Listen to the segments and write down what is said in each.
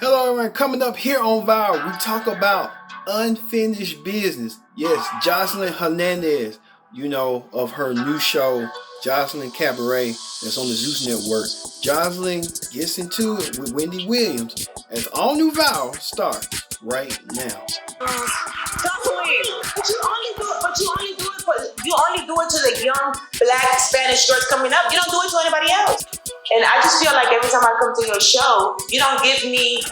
Hello everyone, coming up here on Viral, we talk about unfinished business. Yes, Joseline Hernandez, of her new show, Joseline Cabaret, that's on the Zeus Network. Joseline gets into it with Wendy Williams as all new Viral starts right now. Joseline, but you only do it to the young black Spanish girls coming up. You don't do it to anybody else. And I just feel like every time I come to your show, you don't give me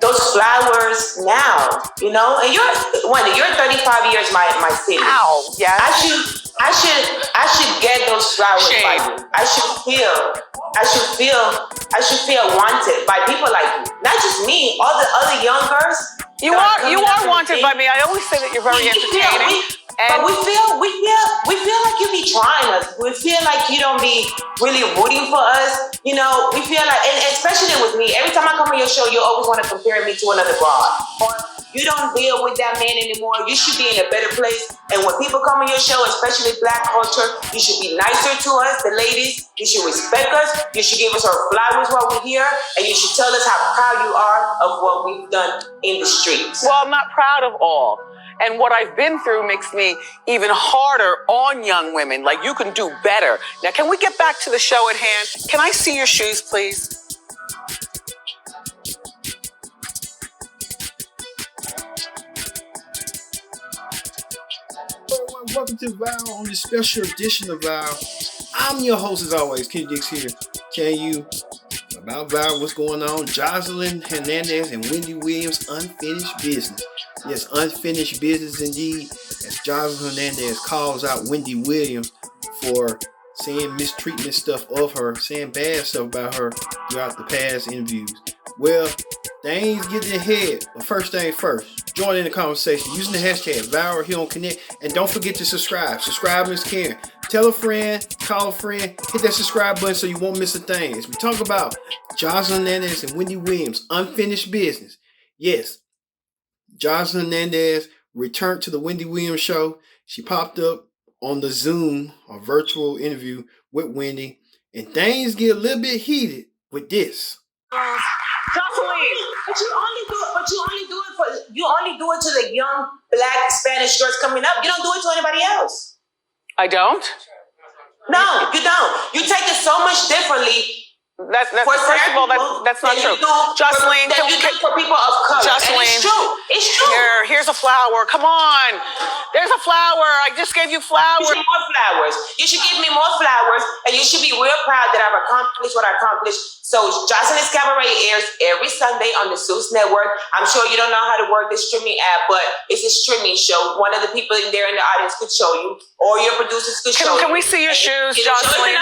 those flowers now, And Wendy, you're 35 years my city. Ow, yes. I should get those flowers by you. I should feel wanted by people like you. Not just me, all the other young girls. You are wanted by me. I always say that you're very entertaining. But we feel like you be trying us. We feel like you don't be really rooting for us. We feel like, and especially with me, every time I come on your show, you always want to compare me to another broad. Or you don't deal with that man anymore. You should be in a better place. And when people come on your show, especially black culture, you should be nicer to us, the ladies. You should respect us. You should give us our flowers while we're here. And you should tell us how proud you are of what we've done in the streets. Well, I'm not proud of all. And what I've been through makes me even harder on young women. Like, you can do better. Now, can we get back to the show at hand? Can I see your shoes, please? Welcome to Viral on this special edition of Viral. I'm your host as always, Kenny Dix here, telling you about Viral, what's going on. Joseline Hernandez and Wendy Williams, unfinished business. Yes, unfinished business indeed, as Joseline Hernandez calls out Wendy Williams for saying mistreatment stuff of her, saying bad stuff about her throughout the past interviews. Well, things getting ahead, but first thing first, join in the conversation using the hashtag Viral here on Connect, and don't forget to subscribe. Subscribe is caring. Tell a friend, call a friend, hit that subscribe button so you won't miss a thing. As we talk about Joseline Hernandez and Wendy Williams, unfinished business. Yes, Joseline Hernandez returned to the Wendy Williams show. She popped up on the Zoom, a virtual interview with Wendy, and things get a little bit heated with this. Joseline, but you only do it to the young black Spanish girls coming up. You don't do it to anybody else. I don't? No, you don't. You take it so much differently. First of all, that's not true. Joseline, for people of color. Joseline, it's true. It's true. Here's a flower. Come on. There's a flower. I just gave you flowers. You should more flowers. You should give me more flowers, and you should be real proud that I've accomplished what I accomplished. So Joseline's Cabaret airs every Sunday on the Zeus Network. I'm sure you don't know how to work the streaming app, but it's a streaming show. One of the people in there in the audience could show you, or your producers could show you. Can we see your shoes, Joseline?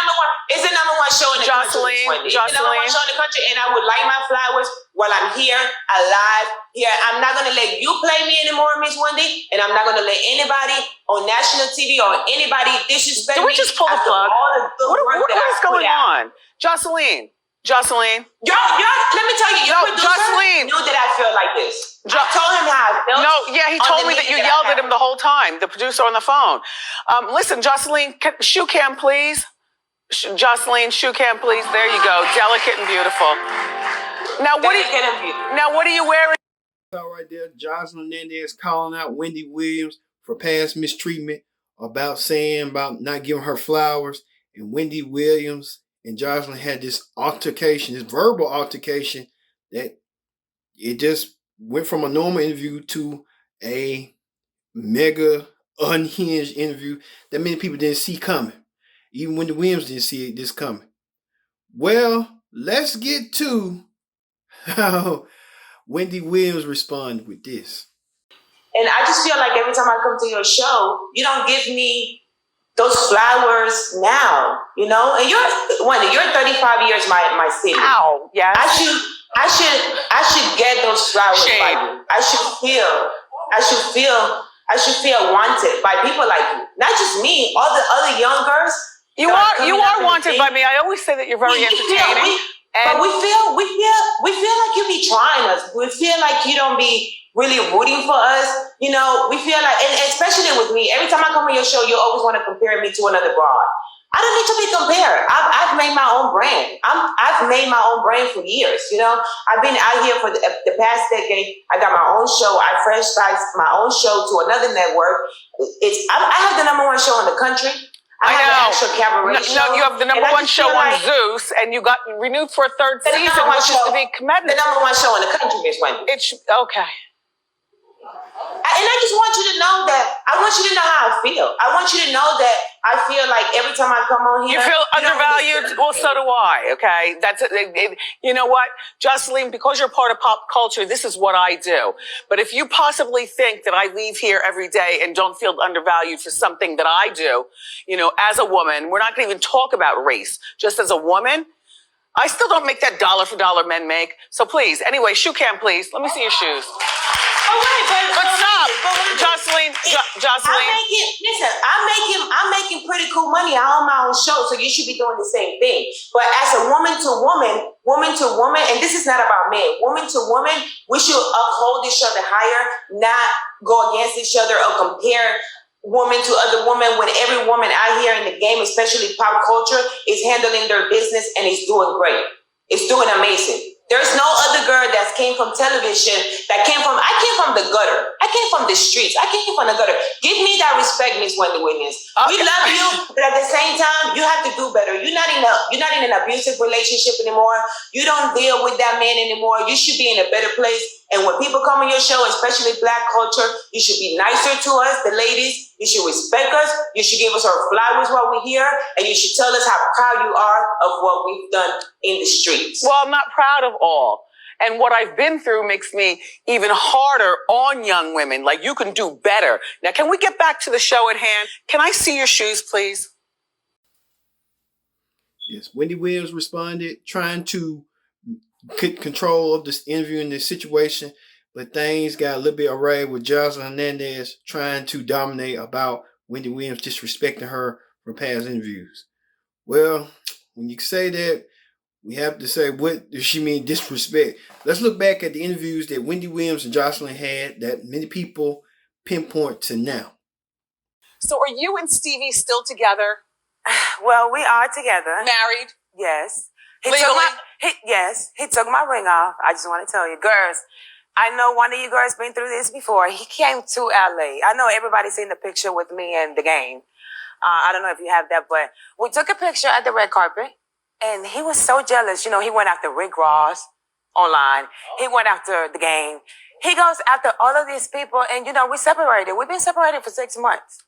It's the number one show in the country. It's the number one show in the country, and I would light my flowers while I'm here, alive. Here, I'm not going to let you play me anymore, Miss Wendy, and I'm not going to let anybody on national TV or anybody disrespect me. Do we just pull the plug? What is going on? Joseline. Let me tell you, your producer Joseline knew that I feel like this. I told him how I felt. No, yeah, he told me that you yelled at him the whole time, the producer on the phone. Listen, Joseline, shoe cam, please. Joseline, shoe cam, please. There you go. Delicate and beautiful. Now, what are you wearing? All right there, Joseline Hernandez calling out Wendy Williams for past mistreatment, about not giving her flowers, and Wendy Williams and Joseline had this altercation, this verbal altercation, that it just went from a normal interview to a mega unhinged interview that many people didn't see coming. Even Wendy Williams didn't see this coming. Well, let's get to how Wendy Williams responded with this. And I just feel like every time I come to your show, you don't give me those flowers now, And Wendy, you're 35 years my city. Ow, yes. I should get those flowers by you. I should feel wanted by people like you. Not just me, all the other young girls. You are wanted by me. I always say that you're very entertaining. But we feel like you be trying us. We feel like you don't be really rooting for us. We feel like, and especially with me, every time I come on your show, you always want to compare me to another broad. I don't need to be compared. I've made my own brand. I've made my own brand for years. You know, I've been out here for the past decade. I got my own show. I franchised my own show to another network. I have the #1 show in the country. I have an actual cabaret show. No, you have the #1 show on Zeus, and you got renewed for a third season, which is to be commended. The #1 show in the country, Miss Wendy. It's okay. And I just want you to know that, I want you to know how I feel. I want you to know that I feel like every time I come on here. You feel undervalued? Well, so do I, okay? You know what, Joseline, because you're part of pop culture, this is what I do. But if you possibly think that I leave here every day and don't feel undervalued for something that I do, you know, as a woman, we're not going to even talk about race. Just as a woman, I still don't make that dollar for dollar men make. So please, anyway, shoe cam, please. Let me see your shoes. Oh, wait, but stop, Joseline. I'm making pretty cool money. I own my own show, so you should be doing the same thing. But as a woman to woman, and this is not about men, woman to woman, we should uphold each other higher, not go against each other or compare woman to other woman when every woman out here in the game, especially pop culture, is handling their business and is doing great. It's doing amazing. There's no other girl that came from television I came from the gutter. I came from the streets. I came from the gutter. Give me that respect, Miss Wendy Williams. Okay. We love you, but at the same time, you have to do better. You're not in an abusive relationship anymore. You don't deal with that man anymore. You should be in a better place. And when people come on your show, especially Black culture, you should be nicer to us, the ladies. You should respect us. You should give us our flowers while we're here. And you should tell us how proud you are of what we've done in the streets. Well, I'm not proud of all. And what I've been through makes me even harder on young women. Like, you can do better. Now, can we get back to the show at hand? Can I see your shoes, please? Yes, Wendy Williams responded, trying to get control of this interview and this situation, but things got a little bit array with Joseline Hernandez trying to dominate about Wendy Williams disrespecting her from past interviews. Well, when you say that, we have to say, what does she mean disrespect? Let's look back at the interviews that Wendy Williams and Joseline had that many people pinpoint to now. So are you and Stevie still together? Well, we are together. Married? Yes. Legally? He took my ring off. I just want to tell you, girls, I know one of you girls been through this before. He came to LA. I know everybody's seen the picture with me and the game. I don't know if you have that, but we took a picture at the red carpet, and he was so jealous. You know, he went after Rick Ross online. He went after the game. He goes after all of these people, and, you know, we separated. We've been separated for 6 months.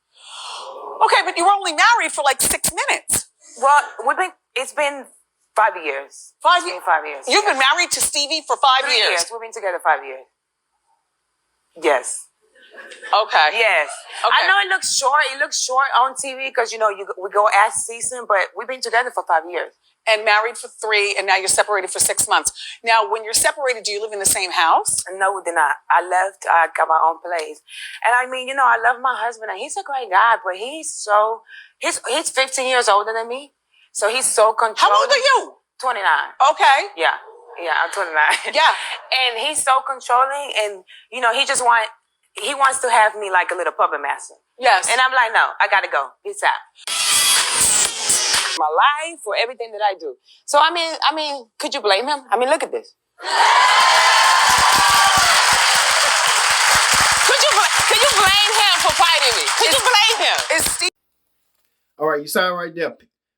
Okay, but you were only married for like 6 minutes. Well, it's been 5 years. 5 years? 5 years. You've been married to Stevie for 5 years? Yes, we've been together 5 years. Yes. Okay. Yes. Okay. I know it looks short. It looks short on TV because, you know, we go as season, but we've been together for 5 years. And married for 3, and now you're separated for 6 months. Now, when you're separated, do you live in the same house? No, we did not. I left. I got my own place. And I mean, you know, I love my husband, and he's a great guy, but he's 15 years older than me. So he's so controlling. How old are you? 29. Okay. Yeah, I'm 29. Yeah. And he's so controlling, and, you know, he wants to have me like a little puppet master. Yes. And I'm like, no, I gotta go. Peace out. My life, for everything that I do. So I mean, could you blame him? I mean, look at this. Could you blame him for fighting me? Could you blame him? It's Steve. All right, you saw it right there.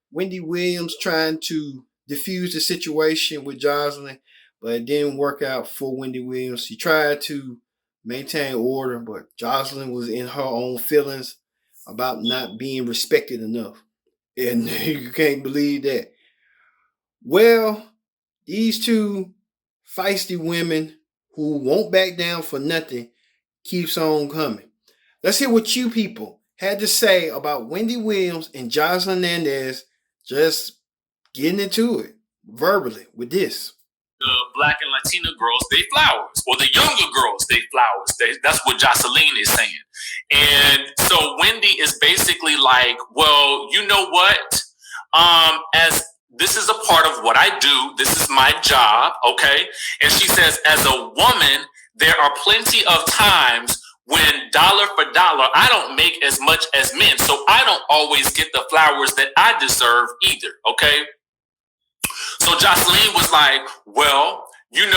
Wendy Williams trying to diffuse the situation with Joseline, but it didn't work out for Wendy Williams. She tried to maintain order, but Joseline was in her own feelings about not being respected enough. And you can't believe that. Well, these two feisty women who won't back down for nothing keeps on coming. Let's hear what you people had to say about Wendy Williams and Joseline Hernandez just getting into it verbally with this. The Black and Latina girls, they flowers. Or the younger girls, they flowers. That's what Joseline is saying. And so Wendy is basically like, well, you know what? As this is a part of what I do. This is my job, okay? And she says, as a woman, there are plenty of times when dollar for dollar, I don't make as much as men. So I don't always get the flowers that I deserve either. Okay. So Joseline was like, well, you're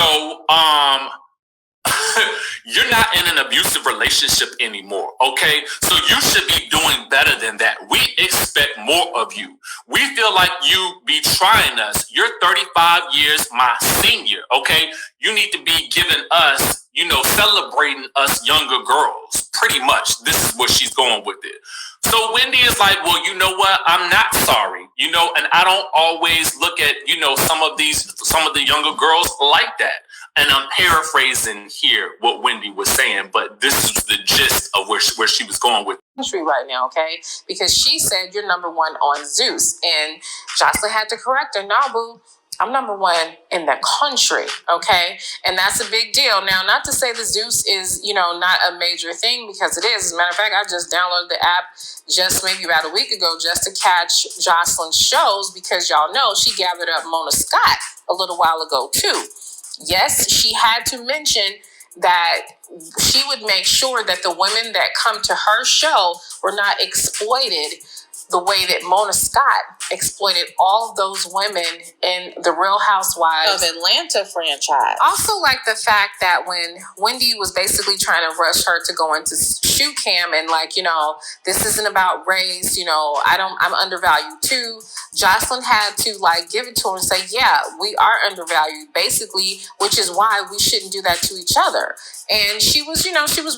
not in an abusive relationship anymore, okay? So you should be doing better than that. We expect more of you. We feel like you be trying us. You're 35 years my senior, okay? You need to be giving us, celebrating us younger girls. Pretty much, this is where she's going with it. So Wendy is like, well, you know what? I'm not sorry, and I don't always look at, some of the younger girls like that. And I'm paraphrasing here what Wendy was saying, but this is the gist of where she was going with country right now, okay? Because she said you're number one on Zeus. And Joseline had to correct her. No, boo, I'm number one in the country, okay? And that's a big deal. Now, not to say the Zeus is, not a major thing, because it is. As a matter of fact, I just downloaded the app just maybe about a week ago just to catch Joseline's shows, because y'all know she gathered up Mona Scott a little while ago too. Yes, she had to mention that she would make sure that the women that come to her show were not exploited the way that Mona Scott exploited all of those women in the Real Housewives of Atlanta franchise. Also, like the fact that when Wendy was basically trying to rush her to go into shoe cam and this isn't about race, I'm undervalued too. Joseline had to give it to her and say, yeah, we are undervalued, basically, which is why we shouldn't do that to each other. And she was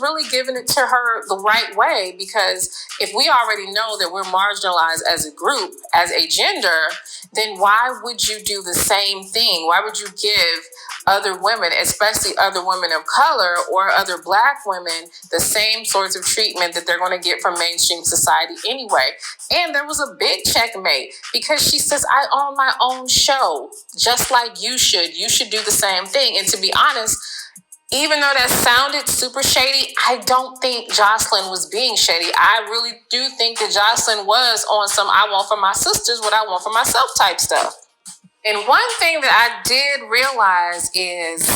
really giving it to her the right way, because if we already know that we're marginalized as a group, as a gender, then why would you do the same thing? Why would you give other women, especially other women of color or other Black women, the same sorts of treatment that they're going to get from mainstream society anyway? And there was a big checkmate, because she says, I own my own show, just like you should. You should do the same thing. And to be honest, even though that sounded super shady, I don't think Joseline was being shady. I really do think that Joseline was on some I want for my sisters what I want for myself type stuff. And one thing that I did realize is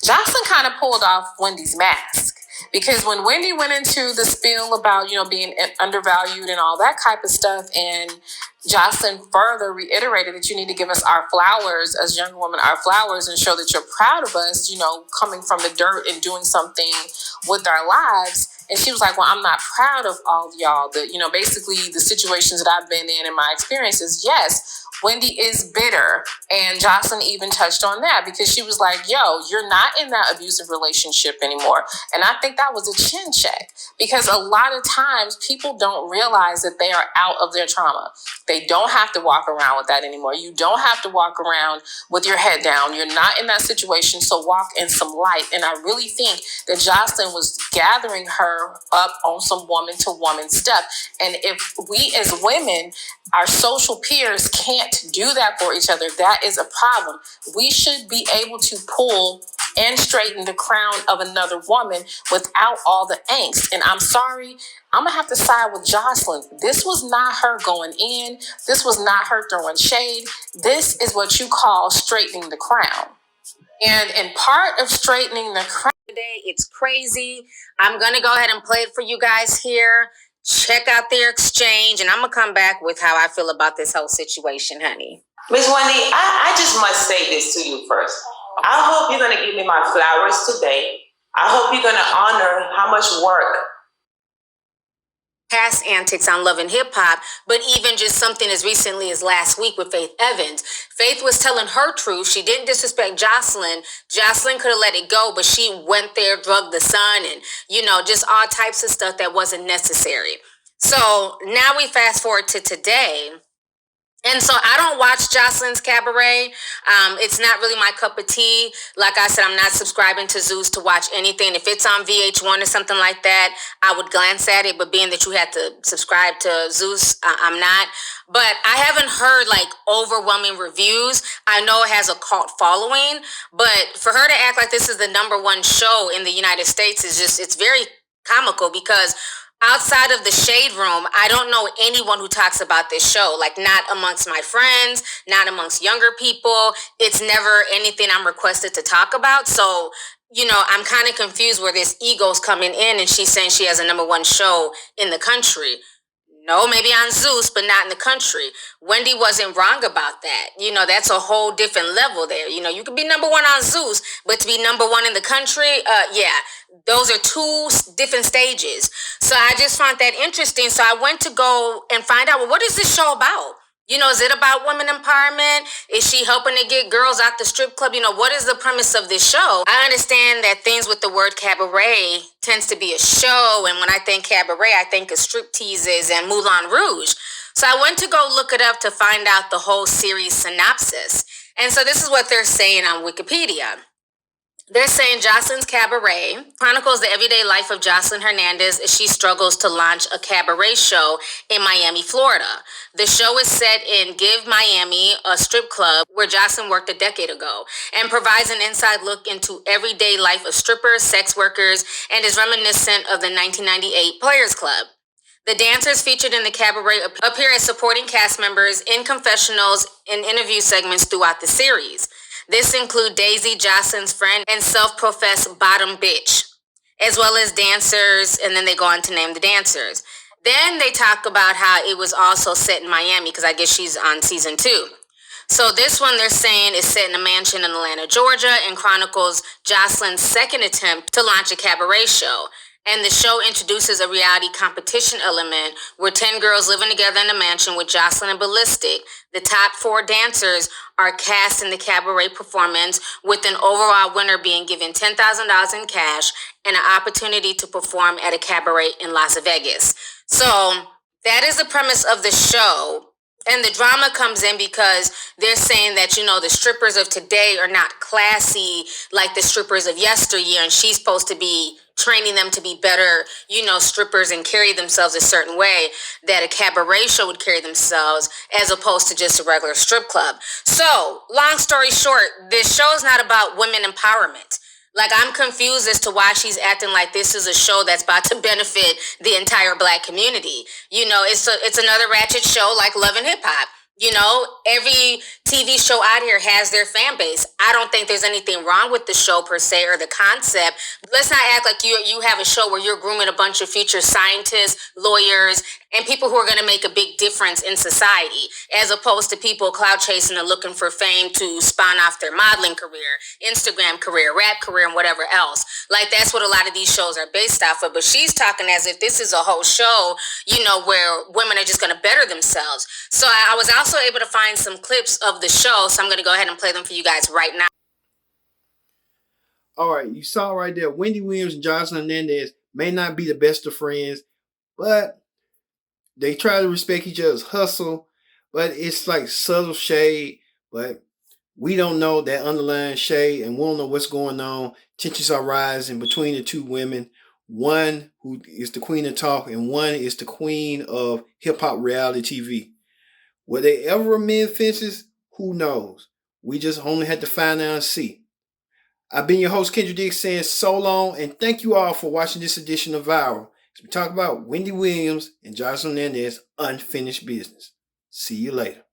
Joseline kind of pulled off Wendy's mask. Because when Wendy went into the spiel about, being undervalued and all that type of stuff, and Joseline further reiterated that you need to give us our flowers, as young women, our flowers, and show that you're proud of us, coming from the dirt and doing something with our lives. And she was like, well, I'm not proud of all of y'all. Basically the situations that I've been in and my experiences. Yes, Wendy is bitter. And Joseline even touched on that, because she was like, yo, you're not in that abusive relationship anymore. And I think that was a chin check, because a lot of times people don't realize that they are out of their trauma. They don't have to walk around with that anymore. You don't have to walk around with your head down. You're not in that situation, so walk in some light. And I really think that Joseline was gathering her up on some woman-to-woman stuff. And if we as women, our social peers, can't do that for each other, that is a problem. We should be able to pull and straighten the crown of another woman without all the angst. And I'm sorry, I'm going to have to side with Joseline. This was not her going in. This was not her throwing shade. This is what you call straightening the crown. And in part of straightening the crown today, it's crazy. I'm going to go ahead and play it for you guys here. Check out their exchange, and I'm going to come back with how I feel about this whole situation, honey. Miss Wendy, I just must say this to you first. I hope you're going to give me my flowers today. I hope you're going to honor how much work, past antics on Love and Hip Hop, but even just something as recently as last week with Faith Evans. Faith was telling her truth. She didn't disrespect Joseline. Joseline could have let it go, but she went there, drugged the son, and, just all types of stuff that wasn't necessary. So now we fast forward to today. And so I don't watch Joseline's Cabaret. It's not really my cup of tea. Like I said, I'm not subscribing to Zeus to watch anything. If it's on VH1 or something like that, I would glance at it. But being that you had to subscribe to Zeus, I'm not. But I haven't heard overwhelming reviews. I know it has a cult following. But for her to act like this is the number one show in the United States it's very comical, because outside of the Shade Room, I don't know anyone who talks about this show. Not amongst my friends, not amongst younger people. It's never anything I'm requested to talk about. So I'm kind of confused where this ego's coming in and she's saying she has a #1 show in the country. No, maybe on Zeus, but not in the country. Wendy wasn't wrong about that. That's a whole different level there. You could be #1 on Zeus, but to be #1 in the country, yeah, those are two different stages. So I just found that interesting. So I went to go and find out, well, what is this show about? Is it about women empowerment? Is she helping to get girls out the strip club? What is the premise of this show? I understand that things with the word cabaret tends to be a show. And when I think cabaret, I think of strip teases and Moulin Rouge. So I went to go look it up to find out the whole series synopsis. And so this is what they're saying on Wikipedia. They're saying Joseline's Cabaret chronicles the everyday life of Joseline Hernandez as she struggles to launch a cabaret show in Miami, Florida. The show is set in Give Miami, a strip club where Joseline worked a decade ago, and provides an inside look into everyday life of strippers, sex workers, and is reminiscent of the 1998 Players Club. The dancers featured in the cabaret appear as supporting cast members in confessionals and interview segments throughout the series. This include Daisy, Joseline's friend, and self-professed bottom bitch, as well as dancers, and then they go on to name the dancers. Then they talk about how it was also set in Miami, because I guess she's on season 2. So this one they're saying is set in a mansion in Atlanta, Georgia, and chronicles Joseline's second attempt to launch a cabaret show. And the show introduces a reality competition element where 10 girls living together in a mansion with Joseline and Ballistic. The top 4 dancers are cast in the cabaret performance, with an overall winner being given $10,000 in cash and an opportunity to perform at a cabaret in Las Vegas. So that is the premise of the show. And the drama comes in because they're saying that, the strippers of today are not classy like the strippers of yesteryear, and she's supposed to be training them to be better, strippers and carry themselves a certain way that a cabaret show would carry themselves, as opposed to just a regular strip club. So, long story short, this show is not about women empowerment. Like, I'm confused as to why she's acting like this is a show that's about to benefit the entire Black community. It's another ratchet show like Love and Hip Hop. Every TV show out here has their fan base. I don't think there's anything wrong with the show per se or the concept. Let's not act like you have a show where you're grooming a bunch of future scientists, lawyers, and people who are going to make a big difference in society, as opposed to people clout chasing and looking for fame to spawn off their modeling career, Instagram career, rap career, and whatever else. Like, that's what a lot of these shows are based off of. But she's talking as if this is a whole show, where women are just going to better themselves. So I was also able to find some clips of the show, so I'm going to go ahead and play them for you guys right now. All right, you saw right there, Wendy Williams and Joseline Hernandez may not be the best of friends, but they try to respect each other's hustle, but it's like subtle shade, but we don't know that underlying shade, and we don't know what's going on. Tensions are rising between the two women. One who is the queen of talk, and one is the queen of hip-hop reality TV. Will they ever amend fences? Who knows? We just only had to find out and see. I've been your host, Kendra Dix, saying so long, and thank you all for watching this edition of Viral, as we talk about Wendy Williams and Joseline Hernandez's unfinished business. See you later.